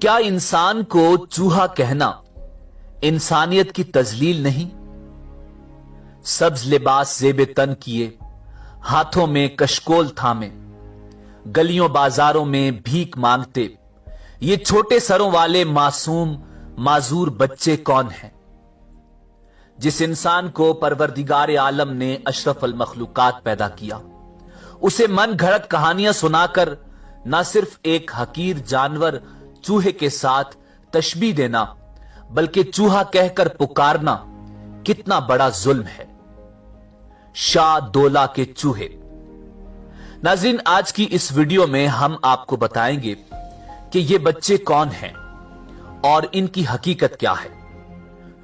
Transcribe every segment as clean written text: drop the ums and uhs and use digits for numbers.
क्या इंसान को चूहा कहना इंसानियत की तजलील नहीं? सब्ज लिबास ज़ेबे तन किए, हाथों में कशकोल थामे, गलियों बाजारों में भीख मांगते ये छोटे सरों वाले मासूम माजूर बच्चे कौन हैं? जिस इंसान को परवरदिगार आलम ने अशरफ अल मखलूकात पैदा किया, उसे मन घड़त कहानियां सुनाकर न सिर्फ एक हकीर जानवर चूहे के साथ तशबीह देना, बल्कि चूहा कहकर पुकारना कितना बड़ा जुल्म है। शाह दोला के चूहे। नाज़रीन, आज की इस वीडियो में हम आपको बताएंगे कि ये बच्चे कौन हैं और इनकी हकीकत क्या है।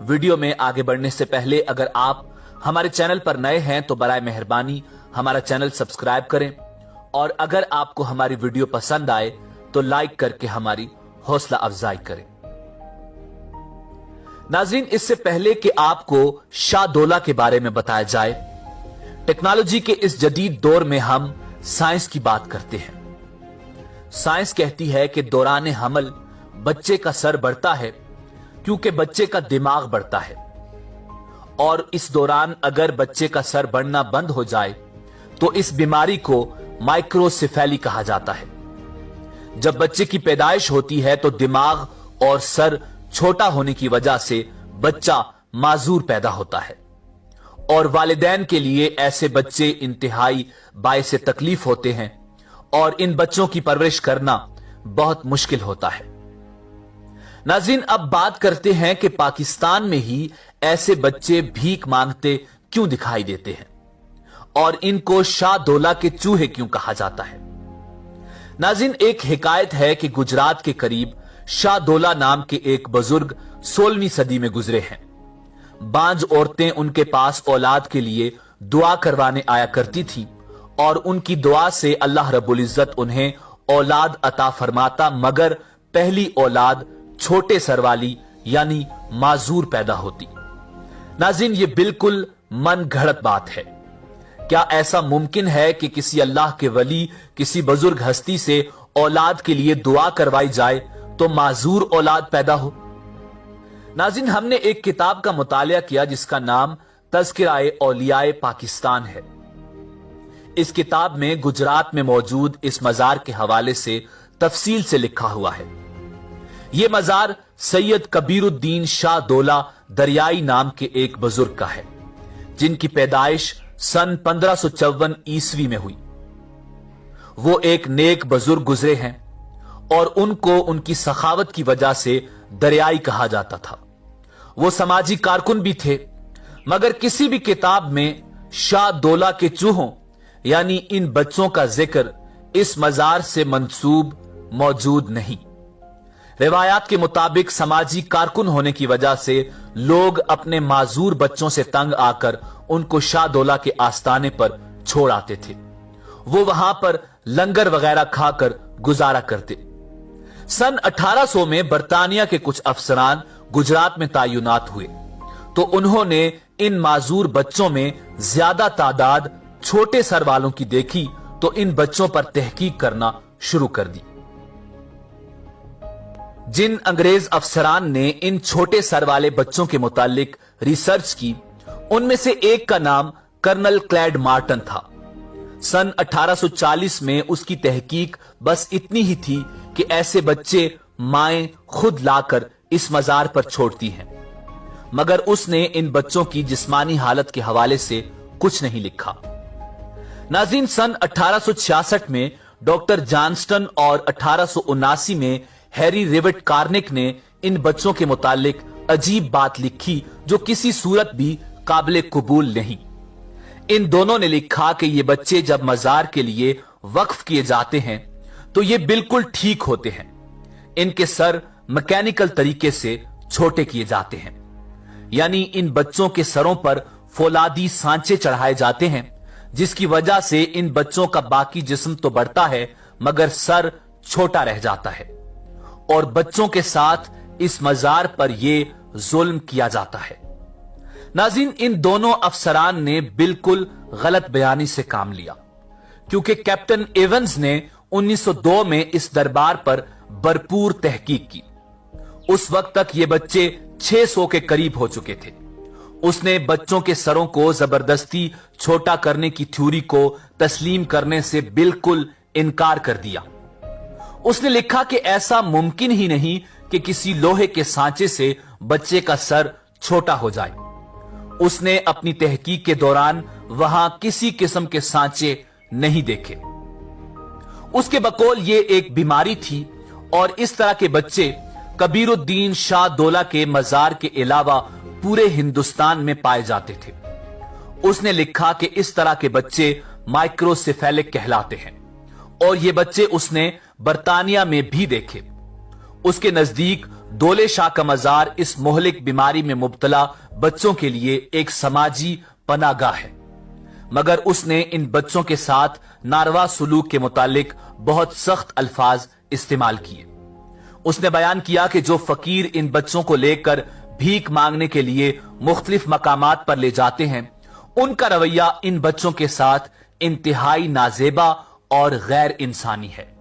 वीडियो में आगे बढ़ने से पहले अगर आप हमारे चैनल पर नए हैं तो बराए मेहरबानी हमारा चैनल सब्सक्राइब करें, और अगर आपको हमारी वीडियो पसंद आए तो लाइक करके हमारी हौसला अफजाई करें। नाज़रीन, इससे पहले कि आपको शाह दोला के बारे में बताया जाए, टेक्नोलॉजी के इस जदीद दौर में हम साइंस की बात करते हैं। साइंस कहती है कि दौरान हमल बच्चे का सर बढ़ता है क्योंकि बच्चे का दिमाग बढ़ता है, और इस दौरान अगर बच्चे का सर बढ़ना बंद हो जाए तो इस बीमारी को माइक्रोसेफेली कहा जाता है। जब बच्चे की पैदाइश होती है तो दिमाग और सर छोटा होने की वजह से बच्चा माजूर पैदा होता है, और वालिदैन के लिए ऐसे बच्चे इंतहाई बाइस तकलीफ होते हैं और इन बच्चों की परवरिश करना बहुत मुश्किल होता है। नाज़रीन, अब बात करते हैं कि पाकिस्तान में ही ऐसे बच्चे भीख मांगते क्यों दिखाई देते हैं और इनको शाह दोला के चूहे क्यों कहा जाता है। नाज़रीन, एक हिकायत है कि गुजरात के करीब शाह दोला नाम के एक बुजुर्ग 16वीं सदी में गुजरे हैं। बांझ औरतें उनके पास औलाद के लिए दुआ करवाने आया करती थी और उनकी दुआ से अल्लाह रब्बुल इज्जत उन्हें औलाद अता फरमाता, मगर पहली औलाद छोटे सर वाली यानी माजूर पैदा होती। नाज़रीन, ये बिल्कुल मन घड़त बात है। क्या ऐसा मुमकिन है कि किसी अल्लाह के वली किसी बुजुर्ग हस्ती से औलाद के लिए दुआ करवाई जाए तो माजूर औलाद पैदा हो? नाज़रीन, हमने एक किताब का मुतालिया किया जिसका नाम तज़किराए औलियाए पाकिस्तान है। इस किताब में गुजरात में मौजूद इस मजार के हवाले से तफसील से लिखा हुआ है। यह मजार सैयद कबीरुद्दीन शाह दोला दरियाई नाम के एक बुजुर्ग का है, जिनकी पैदाइश सन 1554 ईस्वी में हुई। वो एक नेक बुजुर्ग गुजरे हैं और उनको उनकी सखावत की वजह से दरियाई कहा जाता था। वो समाजी कारकुन भी थे, मगर किसी भी किताब में शाह दोला के चूहों यानी इन बच्चों का जिक्र इस मजार से मंसूब मौजूद नहीं। रिवायात के मुताबिक समाजी कारकुन होने की वजह से लोग अपने माजूर बच्चों से तंग आकर उनको शाह दोला के आस्ताने पर छोड़ आते थे। वो वहां पर लंगर वगैरह खाकर गुजारा करते। सन 1800 में बरतानिया के कुछ अफसरान गुजरात में तायुनात हुए तो उन्होंने इन माजूर बच्चों में ज्यादा तादाद छोटे सर वालों की देखी तो इन बच्चों पर तहकीक करना शुरू कर दी। जिन अंग्रेज अफसरान ने इन छोटे सर वाले बच्चों के मुतालिक रिसर्च की, उनमें से एक का नाम कर्नल क्लैड मार्टन था। सन 1840 में उसकी तहकीक बस इतनी ही थी कि ऐसे बच्चे माएं खुद लाकर इस मजार पर छोड़ती हैं, मगर उसने इन बच्चों की जिस्मानी हालत के हवाले से कुछ नहीं लिखा। नाज़रीन, सन 1866 में डॉक्टर जॉनस्टन और 1879 में हैरी रिवेट कार्निक ने इन बच्चों के मुतालिक अजीब बात लिखी जो किसी सूरत भी काबिल कबूल नहीं। इन दोनों ने लिखा कि ये बच्चे जब मजार के लिए वक्फ किए जाते हैं तो ये बिल्कुल ठीक होते हैं। इनके सर मैकेनिकल तरीके से छोटे किए जाते हैं, यानी इन बच्चों के सरों पर फौलादी सांचे चढ़ाए जाते हैं, जिसकी वजह से इन बच्चों का बाकी जिस्म तो बढ़ता है मगर सर छोटा रह जाता है, और बच्चों के साथ इस मजार पर यह जुल्म किया जाता है। नाज़रीन, इन दोनों अफसरान ने बिल्कुल गलत बयानी से काम लिया, क्योंकि कैप्टन एवंस ने 1902 में इस दरबार पर भरपूर तहकीक की। उस वक्त तक ये बच्चे 600 के करीब हो चुके थे। उसने बच्चों के सरों को जबरदस्ती छोटा करने की थ्योरी को तस्लीम करने से बिल्कुल इनकार कर दिया। उसने लिखा कि ऐसा मुमकिन ही नहीं कि किसी लोहे के सांचे से बच्चे का सर छोटा हो जाए। उसने अपनी तहकीक के दौरान वहां किसी किस्म के सांचे नहीं देखे। उसके बकौल ये एक बीमारी थी और इस तरह के बच्चे कबीरुद्दीन शाह दौला के मजार के अलावा पूरे हिंदुस्तान में पाए जाते थे। उसने लिखा कि इस तरह के बच्चे माइक्रोसेफेलिक कहलाते हैं और ये बच्चे उसने बर्तानिया में भी देखे। उसके नजदीक दौले शाह का मजार इस मोहलिक बीमारी में मुब्तला बच्चों के लिए एक समाजी पनागाह है, मगर उसने इन बच्चों के साथ नारवा सुलूक के मुतालिक बहुत सख्त अल्फाज इस्तेमाल किए। उसने बयान किया कि जो फकीर इन बच्चों को लेकर भीख मांगने के लिए मुख्तलिफ मकामात पर ले जाते हैं, उनका रवैया इन बच्चों के साथ इंतहाई नाजेबा और गैर इंसानी है।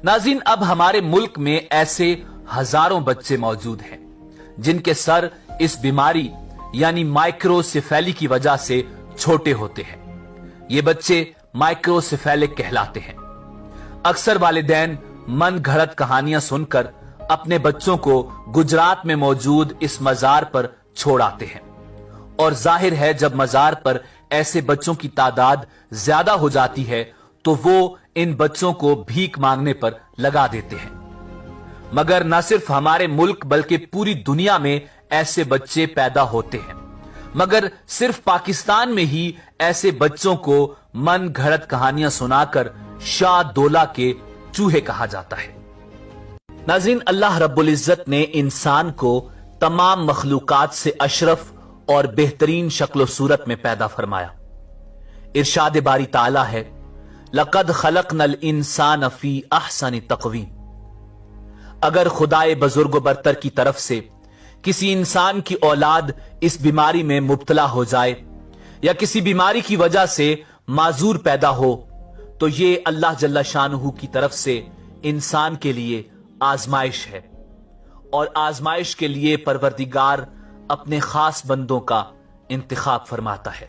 नाज़रीन, अब हमारे मुल्क में ऐसे हजारों बच्चे मौजूद हैं जिनके सर इस बीमारी यानी माइक्रोसेफेली की वजह से छोटे होते हैं। ये बच्चे माइक्रोसेफेलिक कहलाते हैं। अक्सर वालिदैन मन घड़त कहानियां सुनकर अपने बच्चों को गुजरात में मौजूद इस मजार पर छोड़ आते हैं और जाहिर है जब मजार पर ऐसे बच्चों की तादाद ज्यादा हो जाती है तो वो इन बच्चों को भीख मांगने पर लगा देते हैं। मगर न सिर्फ हमारे मुल्क बल्कि पूरी दुनिया में ऐसे बच्चे पैदा होते हैं, मगर सिर्फ पाकिस्तान में ही ऐसे बच्चों को मन घड़त कहानियां सुनाकर शाह दौला के चूहे कहा जाता है। नाज़रीन, अल्लाह रब्बुल इज्जत ने इंसान को तमाम मखलूकात से अशरफ और बेहतरीन शक्ल सूरत में पैदा फरमाया। इरशाद बारी ताला है, लक़द खलक़नल इंसान फी अहसनि तक़वीम। अगर खुदाए बुजुर्ग बरतर की तरफ से किसी इंसान की औलाद इस बीमारी में मुब्तला हो जाए या किसी बीमारी की वजह से माजूर पैदा हो तो ये अल्लाह जल्ला शानहू की तरफ से इंसान के लिए आजमाइश है और आजमाइश के लिए परवरदिगार अपने खास बंदों का इंतखाब फरमाता है।